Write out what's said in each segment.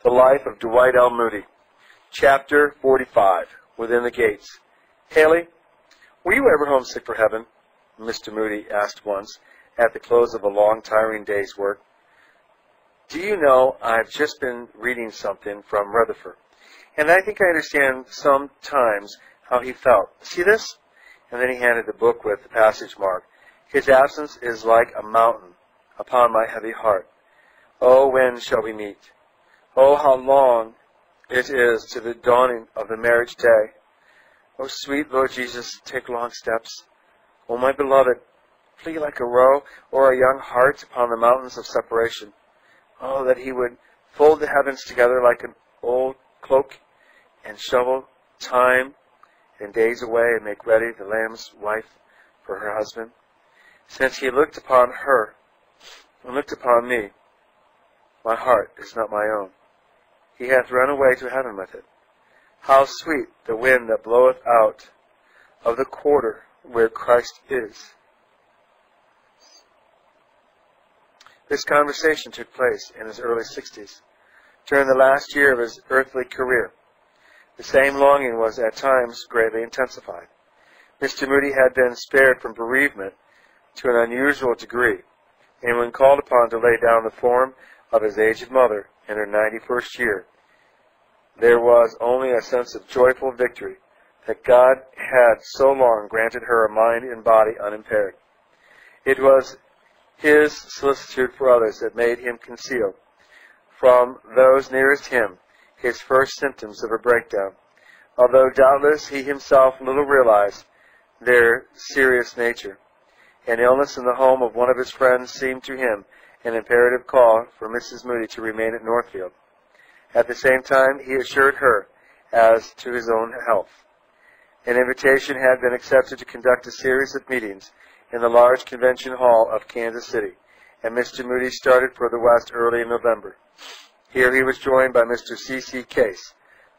The Life of Dwight L. Moody. Chapter 45, Within the Gates. Haley, were you ever homesick for heaven? Mr. Moody asked once, at the close of a long, tiring day's work. Do you know, I've just been reading something from Rutherford, and I think I understand sometimes how he felt. See this? And then he handed the book with the passage mark. His absence is like a mountain upon my heavy heart. Oh, when shall we meet? Oh, how long it is to the dawning of the marriage day. Oh, sweet Lord Jesus, take long steps. Oh, my beloved, flee like a roe or a young hart upon the mountains of separation. Oh, that he would fold the heavens together like an old cloak and shovel time and days away and make ready the Lamb's wife for her husband. Since he looked upon her and looked upon me, my heart is not my own. He hath run away to heaven with it. How sweet the wind that bloweth out of the quarter where Christ is. This conversation took place in his early 60s, during the last year of his earthly career. The same longing was at times greatly intensified. Mr. Moody had been spared from bereavement to an unusual degree, and when called upon to lay down the form of his aged mother in her 91st year, there was only a sense of joyful victory that God had so long granted her a mind and body unimpaired. It was his solicitude for others that made him conceal from those nearest him his first symptoms of a breakdown, although doubtless he himself little realized their serious nature. An illness in the home of one of his friends seemed to him an imperative call for Mrs. Moody to remain at Northfield. At the same time, he assured her as to his own health. An invitation had been accepted to conduct a series of meetings in the large convention hall of Kansas City, and Mr. Moody started for the West early in November. Here he was joined by Mr. C.C. Case,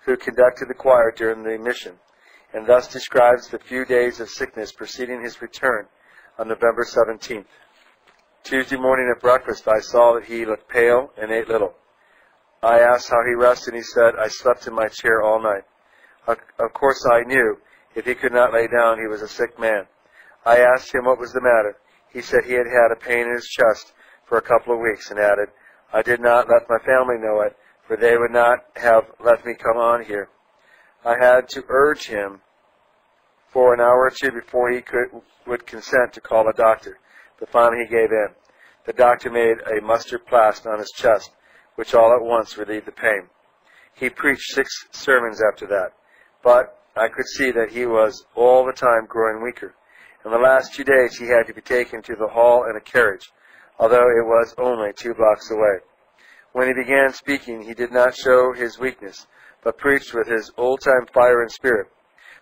who conducted the choir during the mission, and thus describes the few days of sickness preceding his return on November 17th. Tuesday morning at breakfast, I saw that he looked pale and ate little. I asked how he rested, and he said, I slept in my chair all night. Of course I knew if he could not lay down, he was a sick man. I asked him what was the matter. He said he had had a pain in his chest for a couple of weeks, and added, I did not let my family know it, for they would not have let me come on here. I had to urge him for an hour or two before he would consent to call a doctor, but finally he gave in. The doctor made a mustard plaster on his chest, which all at once relieved the pain. He preached 6 sermons after that, but I could see that he was all the time growing weaker. In the last 2 days he had to be taken to the hall in a carriage, although it was only 2 blocks away. When he began speaking, he did not show his weakness, but preached with his old-time fire and spirit.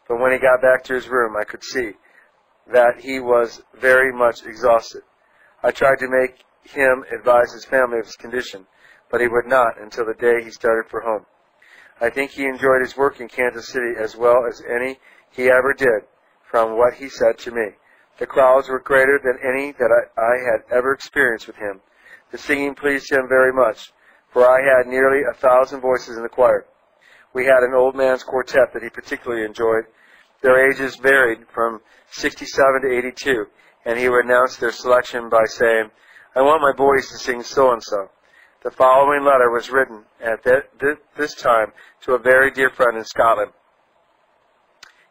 But when he got back to his room, I could see that he was very much exhausted. I tried to make him advise his family of his condition, but he would not until the day he started for home. I think he enjoyed his work in Kansas City as well as any he ever did, from what he said to me. The crowds were greater than any that I had ever experienced with him. The singing pleased him very much, for I had nearly 1,000 voices in the choir. We had an old man's quartet that he particularly enjoyed. Their ages varied from 67 to 82, and he would announce their selection by saying, I want my boys to sing so-and-so. The following letter was written at this time to a very dear friend in Scotland.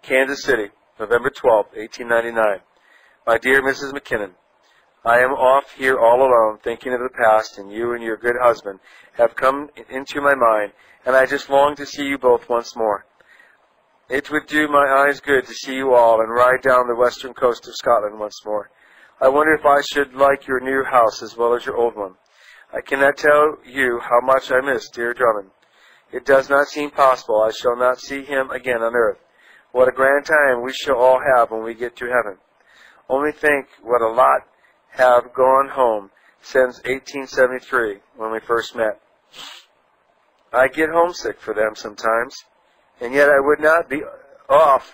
Kansas City, November 12, 1899. My dear Mrs. McKinnon, I am off here all alone thinking of the past, and you and your good husband have come into my mind, and I just long to see you both once more. It would do my eyes good to see you all and ride down the western coast of Scotland once more. I wonder if I should like your new house as well as your old one. I cannot tell you how much I miss dear Drummond. It does not seem possible I shall not see him again on earth. What a grand time we shall all have when we get to heaven. Only think what a lot have gone home since 1873, when we first met. I get homesick for them sometimes, and yet I would not be off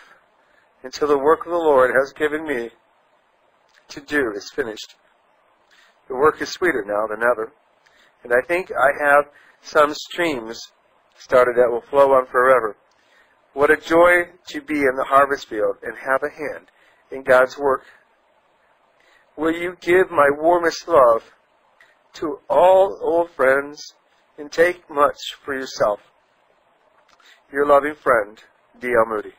until the work of the Lord has given me to do is finished. The work is sweeter now than ever, and I think I have Some streams started that will flow on forever. What a joy to be in the harvest field and have a hand in God's work. Will you give my warmest love to all old friends and take much for yourself? Your loving friend, D.L. Moody.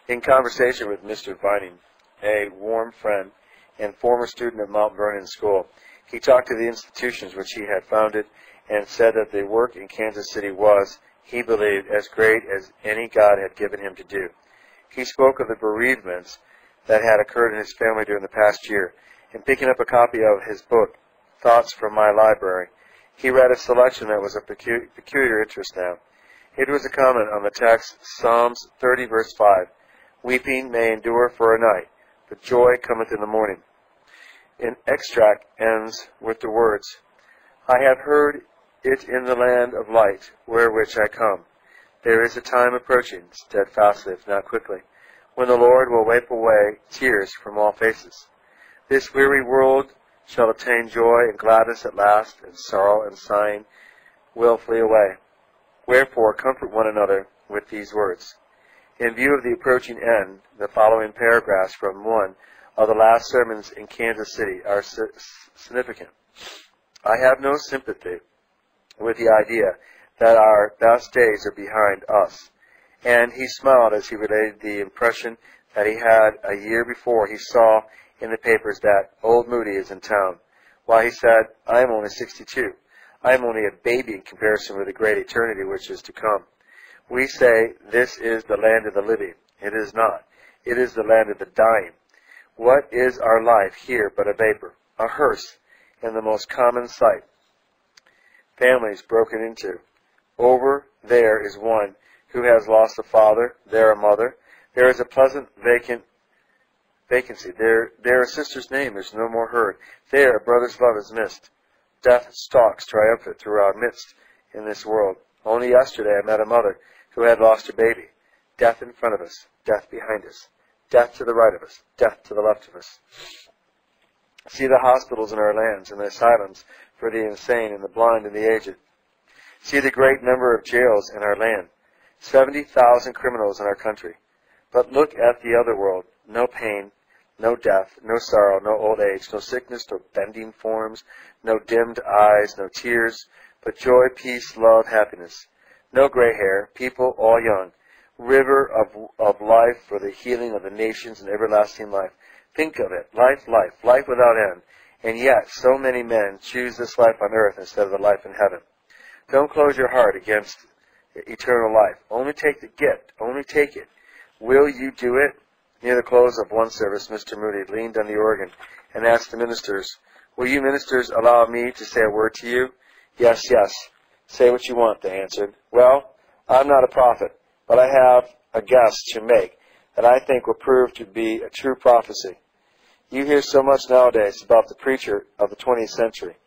In conversation with Mr. Vining, a warm friend and former student at Mount Vernon School, he talked to the institutions which he had founded and said that the work in Kansas City was, he believed, as great as any God had given him to do. He spoke of the bereavements that had occurred in his family during the past year, and picking up a copy of his book, Thoughts from My Library, he read a selection that was of peculiar interest now. It was a comment on the text, Psalms 30, verse 5, "Weeping may endure for a night, but joy cometh in the morning." An extract ends with the words, "I have heard it in the land of light, where which I come. There is a time approaching, steadfastly, if not quickly, when the Lord will wipe away tears from all faces. This weary world shall obtain joy and gladness at last, and sorrow and sighing will flee away. Wherefore comfort one another with these words." In view of the approaching end, the following paragraphs from one of the last sermons in Kansas City are significant. "I have no sympathy with the idea that our best days are behind us." And he smiled as he related the impression that he had a year before he saw in the papers that old Moody is in town. Why, he said, "I am only 62. I am only a baby in comparison with the great eternity which is to come. We say this is the land of the living. It is not. It is the land of the dying. What is our life here but a vapor, a hearse, and the most common sight? Families broken into. Over there is one who has lost a father, there a mother. There is a pleasant vacancy. There a sister's name is no more heard. There a brother's love is missed. Death stalks triumphant through our midst in this world. Only yesterday I met a mother who had lost her baby. Death in front of us, death behind us, death to the right of us, death to the left of us. See the hospitals in our lands and the asylums for the insane and the blind and the aged. See the great number of jails in our land. 70,000 criminals in our country. But look at the other world. No pain, no death, no sorrow, no old age, no sickness, no bending forms, no dimmed eyes, no tears, but joy, peace, love, happiness. No gray hair, people all young. River of life for the healing of the nations and everlasting life. Think of it. Life, life, life without end. And yet, so many men choose this life on earth instead of the life in heaven. Don't close your heart against eternal life. Only take the gift. Only take it. Will you do it? Near the close of one service, Mr. Moody leaned on the organ and asked the ministers, "Will you ministers allow me to say a word to you?" "Yes, yes. Say what you want," they answered. "Well, I'm not a prophet, but I have a guess to make that I think will prove to be a true prophecy. You hear so much nowadays about the preacher of the 20th century.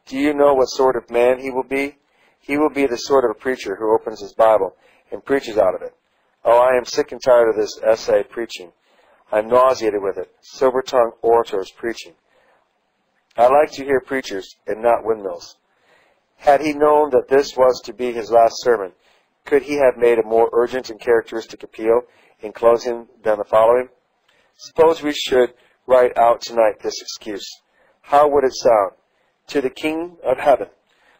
Do you know what sort of man he will be? He will be the sort of a preacher who opens his Bible and preaches out of it. Oh, I am sick and tired of this essay preaching. I'm nauseated with it. Silver-tongued orators preaching. I like to hear preachers and not windmills." Had he known that this was to be his last sermon, could he have made a more urgent and characteristic appeal in closing than the following? Suppose we should write out tonight this excuse. How would it sound? To the King of Heaven.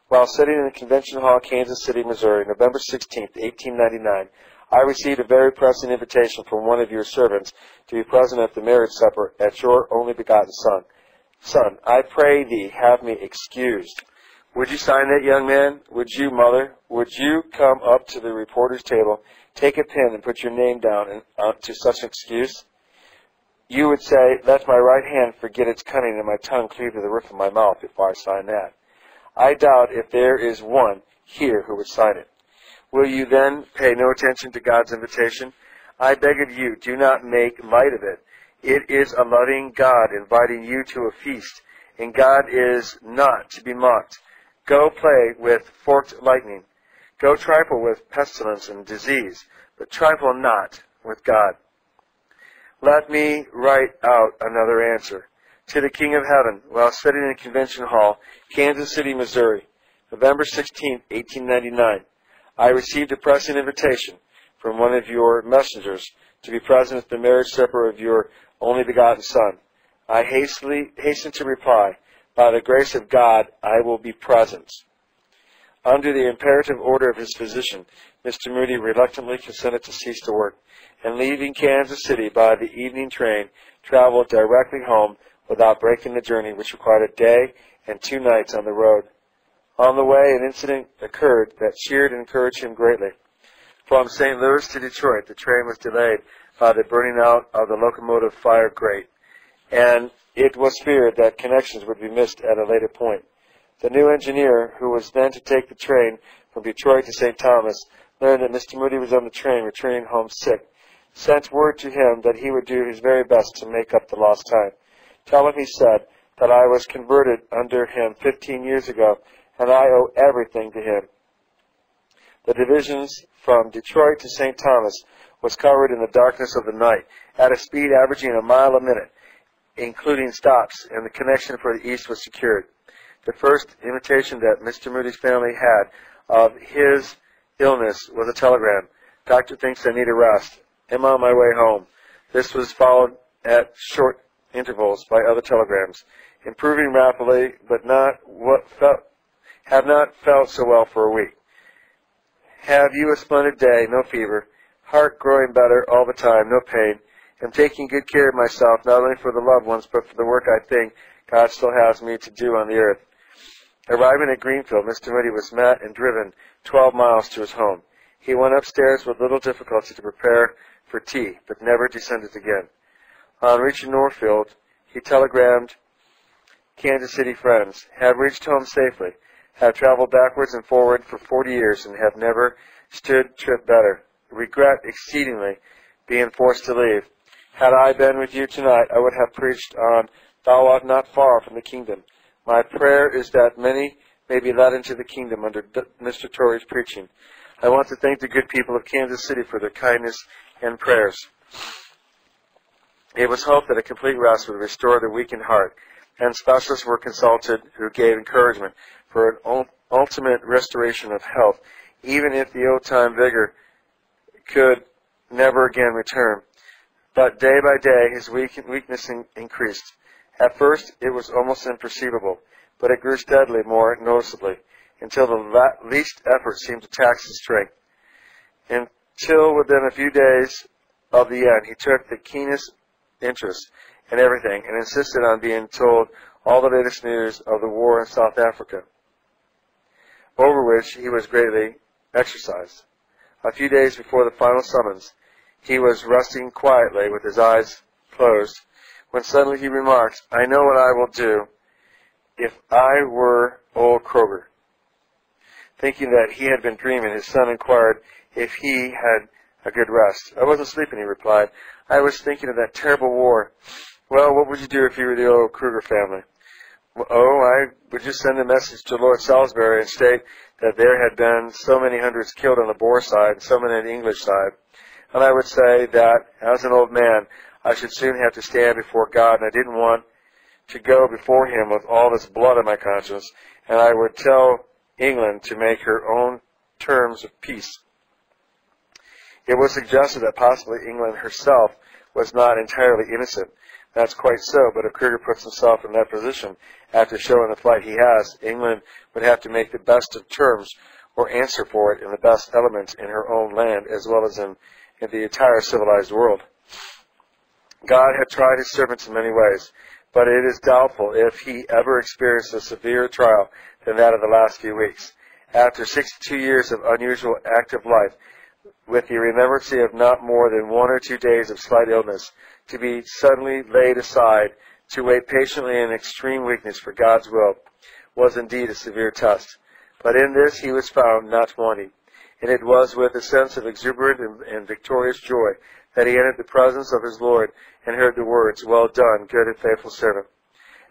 While sitting in the Convention Hall, Kansas City, Missouri, November 16th, 1899, I received a very pressing invitation from one of your servants to be present at the marriage supper at your only begotten son. Son, I pray thee, have me excused. Would you sign that, young man? Would you, mother? Would you come up to the reporter's table, take a pen, and put your name down to such an excuse? You would say, "Let my right hand forget its cunning and my tongue cleave to the roof of my mouth before I sign that." I doubt if there is one here who would sign it. Will you then pay no attention to God's invitation? I beg of you, do not make light of it. It is a loving God inviting you to a feast, and God is not to be mocked. Go play with forked lightning. Go trifle with pestilence and disease, but trifle not with God. Let me write out another answer. To the King of Heaven, while sitting in the Convention Hall, Kansas City, Missouri, November 16, 1899. I received a pressing invitation from one of your messengers to be present at the marriage supper of your only begotten Son. I hasten to reply, by the grace of God, I will be present. Under the imperative order of his physician, Mr. Moody reluctantly consented to cease to work, and leaving Kansas City by the evening train, traveled directly home without breaking the journey, which required a day and 2 nights on the road. On the way, an incident occurred that cheered and encouraged him greatly. From St. Louis to Detroit, the train was delayed by the burning out of the locomotive fire grate, and it was feared that connections would be missed at a later point. The new engineer, who was then to take the train from Detroit to St. Thomas, learned that Mr. Moody was on the train returning home sick, sent word to him that he would do his very best to make up the lost time. Tell him, he said, that I was converted under him 15 years ago, and I owe everything to him. The divisions from Detroit to St. Thomas was covered in the darkness of the night, at a speed averaging a mile a minute, including stops, and the connection for the east was secured. The first intimation that Mr. Moody's family had of his illness was a telegram. Doctor thinks I need a rest. Am on my way home. This was followed at short intervals by other telegrams. Improving rapidly, but have not felt so well for a week. Have you a splendid day, no fever. Heart growing better all the time, no pain. Am taking good care of myself, not only for the loved ones, but for the work I think God still has me to do on the earth. Arriving at Greenfield, Mr. Moody was met and driven 12 miles to his home. He went upstairs with little difficulty to prepare for tea, but never descended again. On reaching Northfield, he telegrammed Kansas City friends, have reached home safely, have traveled backwards and forward for 40 years, and have never stood trip better. Regret exceedingly being forced to leave. Had I been with you tonight, I would have preached on Thou art not far from the kingdom. My prayer is that many may be led into the kingdom under Mr. Torrey's preaching. I want to thank the good people of Kansas City for their kindness and prayers. It was hoped that a complete rest would restore the weakened heart, and specialists were consulted who gave encouragement for an ultimate restoration of health, even if the old-time vigor could never again return. But day by day, his weakness increased. At first, it was almost imperceivable, but it grew steadily more noticeably, until the least effort seemed to tax his strength. Until within a few days of the end, he took the keenest interest in everything and insisted on being told all the latest news of the war in South Africa, over which he was greatly exercised. A few days before the final summons, he was resting quietly with his eyes closed, when suddenly he remarked, I know what I will do if I were old Kroger. Thinking that he had been dreaming, his son inquired if he had a good rest. I wasn't sleeping, he replied. I was thinking of that terrible war. Well, what would you do if you were the old Kruger family? Oh, I would just send a message to Lord Salisbury and state that there had been so many hundreds killed on the Boer side and so many on the English side. And I would say that, as an old man, I should soon have to stand before God, and I didn't want to go before him with all this blood on my conscience, and I would tell England to make her own terms of peace. It was suggested that possibly England herself was not entirely innocent. That's quite so, but if Kruger puts himself in that position after showing the fight he has, England would have to make the best of terms or answer for it in the best elements in her own land as well as in the entire civilized world. God had tried his servants in many ways, but it is doubtful if he ever experienced a severer trial than that of the last few weeks. After 62 years of unusual active life, with the remembrance of not more than 1 or 2 days of slight illness, to be suddenly laid aside, to wait patiently in extreme weakness for God's will, was indeed a severe test. But in this he was found not wanting, and it was with a sense of exuberant and victorious joy that he entered the presence of his Lord and heard the words, Well done, good and faithful servant.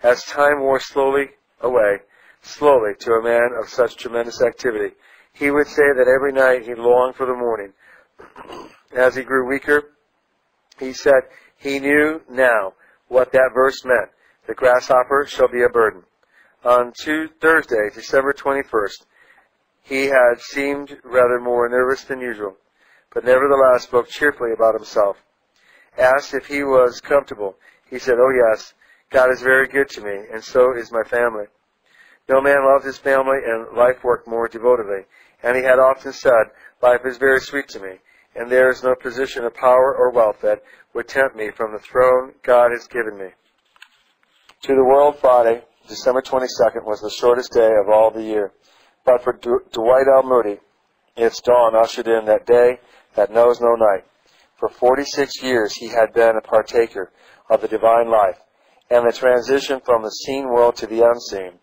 As time wore slowly away, slowly to a man of such tremendous activity, he would say that every night he longed for the morning. As he grew weaker, he said he knew now what that verse meant. The grasshopper shall be a burden. On Thursday, December 21st, he had seemed rather more nervous than usual, but nevertheless spoke cheerfully about himself. Asked if he was comfortable, he said, "Oh yes, God is very good to me, and so is my family." No man loved his family and life work more devotedly, and he had often said, "Life is very sweet to me, and there is no position of power or wealth that would tempt me from the throne God has given me." To the world, Friday, December 22nd, was the shortest day of all the year. But for Dwight Moody, its dawn ushered in that day that knows no night. For 46 years he had been a partaker of the divine life, and the transition from the seen world to the unseen,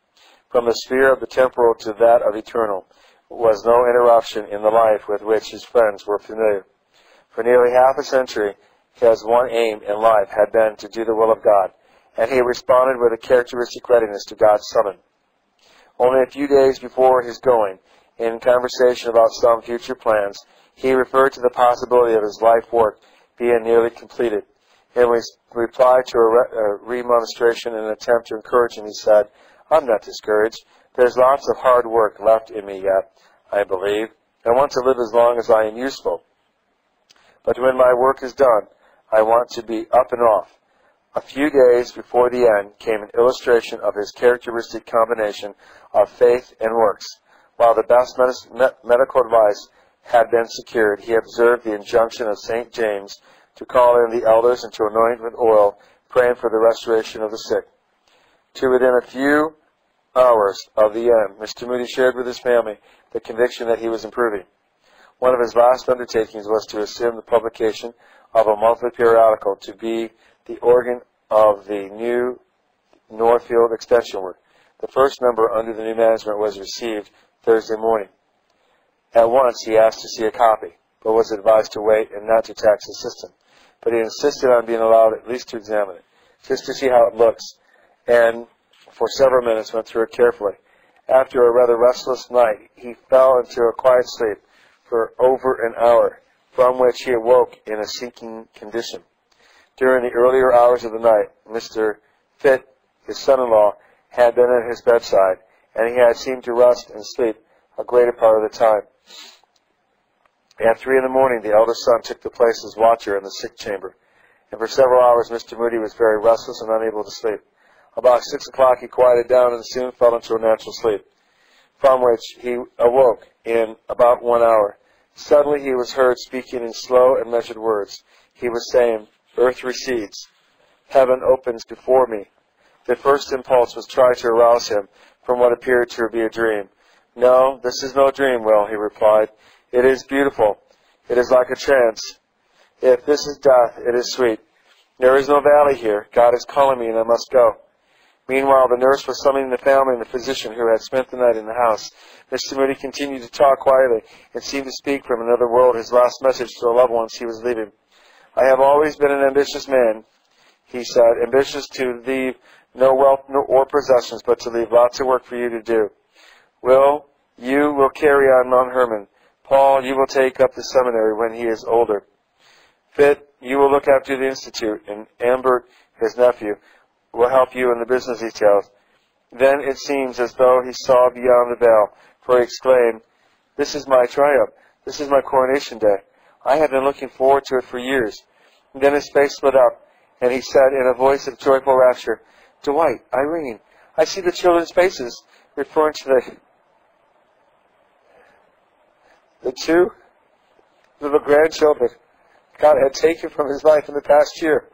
from the sphere of the temporal to that of eternal, was no interruption in the life with which his friends were familiar. For nearly half a century, his one aim in life had been to do the will of God, and he responded with a characteristic readiness to God's summons. Only a few days before his going, in conversation about some future plans, he referred to the possibility of his life work being nearly completed. In reply to a remonstration and an attempt to encourage him, he said, "I'm not discouraged. There's lots of hard work left in me yet, I believe. I want to live as long as I am useful. But when my work is done, I want to be up and off." A few days before the end came an illustration of his characteristic combination of faith and works. While the best medical advice had been secured, he observed the injunction of St. James to call in the elders and to anoint with oil, praying for the restoration of the sick. To within a few hours of the end, Mr. Moody shared with his family the conviction that he was improving. One of his last undertakings was to assume the publication of a monthly periodical to be the organ of the new Northfield extension work. The first number under the new management was received Thursday morning. At once he asked to see a copy, but was advised to wait and not to tax the system. But he insisted on being allowed at least to examine it, just to see how it looks, and for several minutes went through it carefully. After a rather restless night, he fell into a quiet sleep for over an hour, from which he awoke in a sinking condition. During the earlier hours of the night, Mr. Fitt, his son-in-law, had been at his bedside, and he had seemed to rest and sleep a greater part of the time. At 3 in the morning, the eldest son took the place as watcher in the sick chamber, and for several hours Mr. Moody was very restless and unable to sleep. About 6 o'clock he quieted down and soon fell into a natural sleep, from which he awoke in about 1 hour. Suddenly he was heard speaking in slow and measured words. He was saying, "Earth recedes. Heaven opens before me." The first impulse was try to arouse him from what appeared to be a dream. "No, this is no dream, Will," he replied. "It is beautiful. It is like a trance. If this is death, it is sweet. There is no valley here. God is calling me, and I must go." Meanwhile, the nurse was summoning the family and the physician who had spent the night in the house. Mr. Moody continued to talk quietly and seemed to speak from another world, his last message to the loved ones he was leaving. "I have always been an ambitious man," he said, "ambitious to leave no wealth or possessions, but to leave lots of work for you to do. Will, you will carry on Mount Hermon. Paul, you will take up the seminary when he is older. Fitt, you will look after the institute, and Ambert, his nephew, will help you in the business details." Then it seems as though he saw beyond the veil, for he exclaimed, "This is my triumph. This is my coronation day. I have been looking forward to it for years." And then his face lit up, and he said in a voice of joyful rapture, "Dwight, Irene, I see the children's faces," referring to the two little grandchildren God had taken from his life in the past year.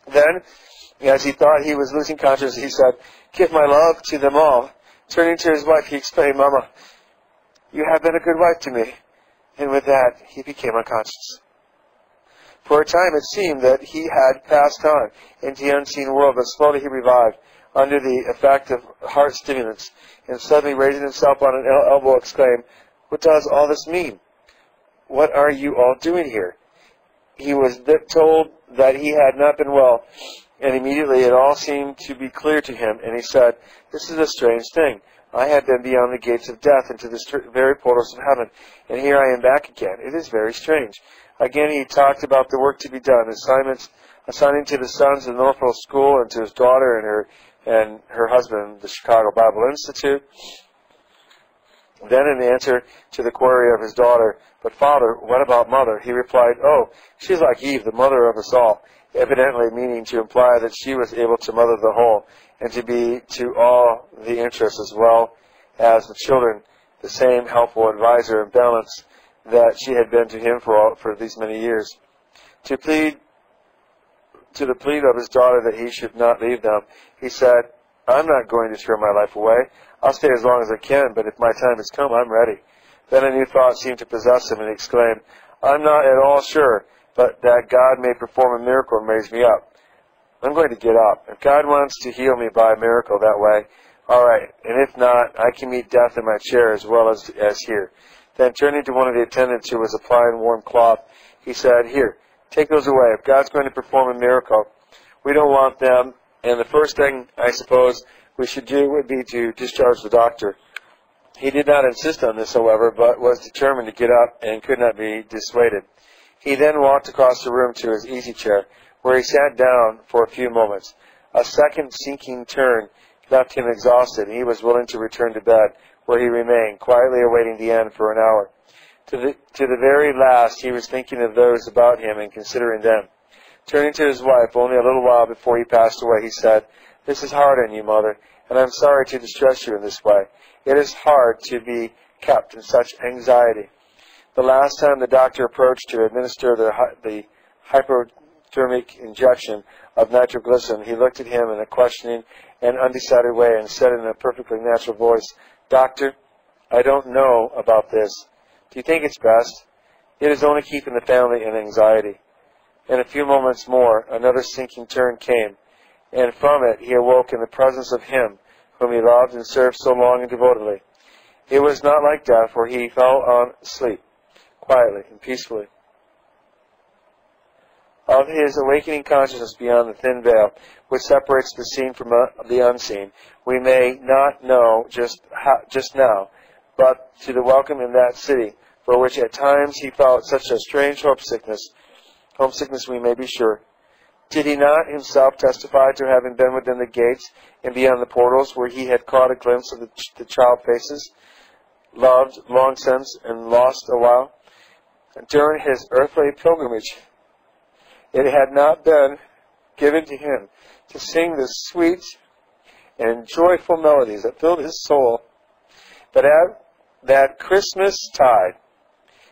Then, as he thought he was losing consciousness, he said, "Give my love to them all." Turning to his wife, he exclaimed, "Mama, you have been a good wife to me." And with that, he became unconscious. For a time it seemed that he had passed on into the unseen world, but slowly he revived under the effect of heart stimulants, and suddenly raising himself on an elbow, exclaimed, "What does all this mean? What are you all doing here?" He was told that he had not been well, and immediately it all seemed to be clear to him, and he said, "This is a strange thing. I had been beyond the gates of death into the very portals of heaven, and here I am back again. It is very strange." Again he talked about the work to be done, assignments assigning to the sons of the Norfolk school and to his daughter and her and her husband, the Chicago Bible Institute. Then in answer to the query of his daughter, "But Father, what about Mother?" he replied, "Oh, she's like Eve, the mother of us all," evidently meaning to imply that she was able to mother the whole, and to be to all the interests as well as the children the same helpful advisor and balance that she had been to him for these many years. To the plea of his daughter that he should not leave them, he said, "I'm not going to throw my life away. I'll stay as long as I can, but if my time has come, I'm ready." Then a new thought seemed to possess him, and he exclaimed, "I'm not at all sure, but that God may perform a miracle and raise me up. I'm going to get up. If God wants to heal me by a miracle that way, all right, and if not, I can meet death in my chair as well as here." Then turning to one of the attendants who was applying warm cloth, he said, "Here, take those away. If God's going to perform a miracle, we don't want them, and the first thing I suppose we should do would be to discharge the doctor." He did not insist on this, however, but was determined to get up and could not be dissuaded. He then walked across the room to his easy chair, where he sat down for a few moments. A second sinking turn left him exhausted, and he was willing to return to bed, where he remained, quietly awaiting the end for an hour. To the very last, he was thinking of those about him and considering them. Turning to his wife only a little while before he passed away, he said, "This is hard on you, Mother, and I'm sorry to distress you in this way. It is hard to be kept in such anxiety." The last time the doctor approached to administer the hypodermic injection of nitroglycerin, he looked at him in a questioning and undecided way and said in a perfectly natural voice, "Doctor, I don't know about this. Do you think it's best? It is only keeping the family in anxiety." In a few moments more, another sinking turn came, and from it he awoke in the presence of him whom he loved and served so long and devotedly. It was not like death, for he fell on asleep, quietly and peacefully. Of his awakening consciousness beyond the thin veil, which separates the seen from the unseen, we may not know just now, but to the welcome in that city, for which at times he felt such a strange homesickness we may be sure. Did he not himself testify to having been within the gates and beyond the portals, where he had caught a glimpse of the child faces, loved long since and lost a while? During his earthly pilgrimage, it had not been given to him to sing the sweet and joyful melodies that filled his soul. But at that Christmas tide,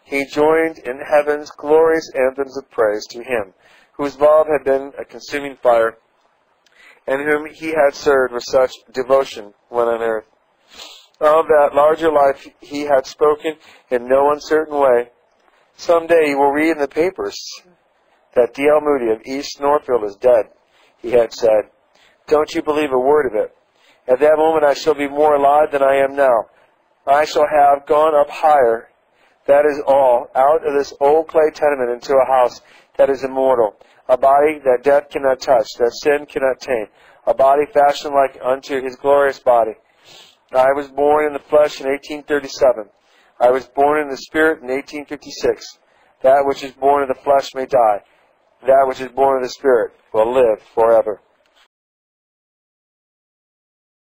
he joined in heaven's glorious anthems of praise to him, whose love had been a consuming fire, and whom he had served with such devotion when on earth. Of that larger life he had spoken in no uncertain way. "Some day you will read in the papers that D.L. Moody of East Northfield is dead," he had said. "Don't you believe a word of it. At that moment I shall be more alive than I am now. I shall have gone up higher. That is all, out of this old clay tenement into a house that is immortal, a body that death cannot touch, that sin cannot taint, a body fashioned like unto his glorious body. I was born in the flesh in 1837. I was born in the spirit in 1856. That which is born of the flesh may die. That which is born of the spirit will live forever."